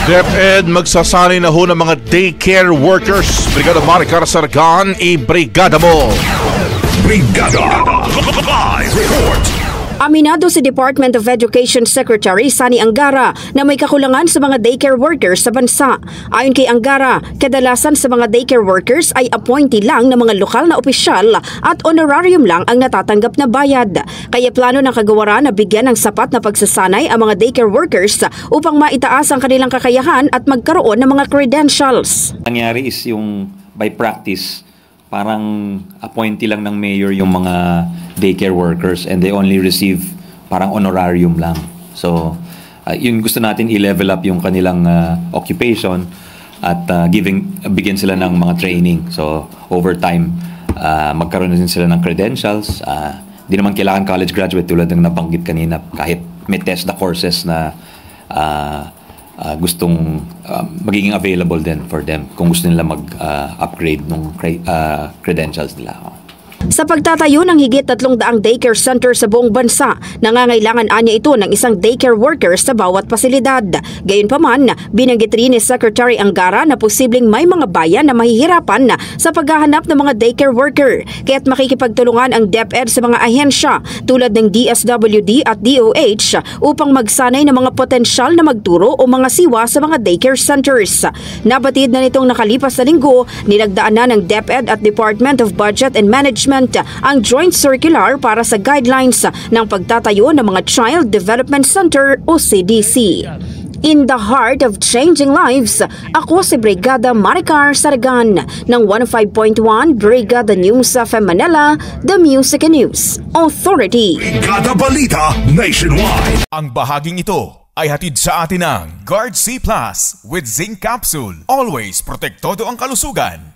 DepEd magsasanay na ho ng mga daycare workers. Brigada Maricar Sargan, i-brigada mo! Brigada Live Report. Aminado si Department of Education Secretary Sani Angara na may kakulangan sa mga daycare workers sa bansa. Ayon kay Angara, kadalasan sa mga daycare workers ay appointee lang ng mga lokal na opisyal at honorarium lang ang natatanggap na bayad. Kaya plano ng kagawaran na bigyan ng sapat na pagsasanay ang mga daycare workers upang maitaas ang kanilang kakayahan at magkaroon ng mga credentials. Nangyari is yung by practice, parang appointee lang ng mayor yung mga daycare workers and they only receive parang honorarium lang. So, yun gusto natin i-level up yung kanilang occupation at bigyan sila ng mga training. So, over time, magkaroon din sila ng credentials. Di naman kailangan college graduate tulad ng nabanggit kanina. Kahit may test the courses na gustong magiging available din for them kung gusto nila mag-upgrade ng credentials nila. Sa pagtatayo ng higit 300 daycare center sa buong bansa, nangangailangan anya ito ng isang daycare worker sa bawat pasilidad. Gayunpaman, binanggit rin ni Secretary Angara na posibleng may mga bayan na mahihirapan sa paghahanap ng mga daycare worker, kaya't makikipagtulungan ang DepEd sa mga ahensya tulad ng DSWD at DOH upang magsanay ng mga potensyal na magturo o mga siwa sa mga daycare centers. Nabatid na nitong nakalipas na linggo, nilagdaan na ng DepEd at Department of Budget and Management ang joint circular para sa guidelines ng pagtatayo ng mga Child Development Center o CDC. In the heart of changing lives, ako si Brigada Maricar Sargan ng 105.1 Brigada News of Manila, the Music and News Authority. Brigada Balita Nationwide. Ang bahaging ito ay hatid sa atin ng Guard C Plus with Zinc Capsule. Always protektado ang kalusugan.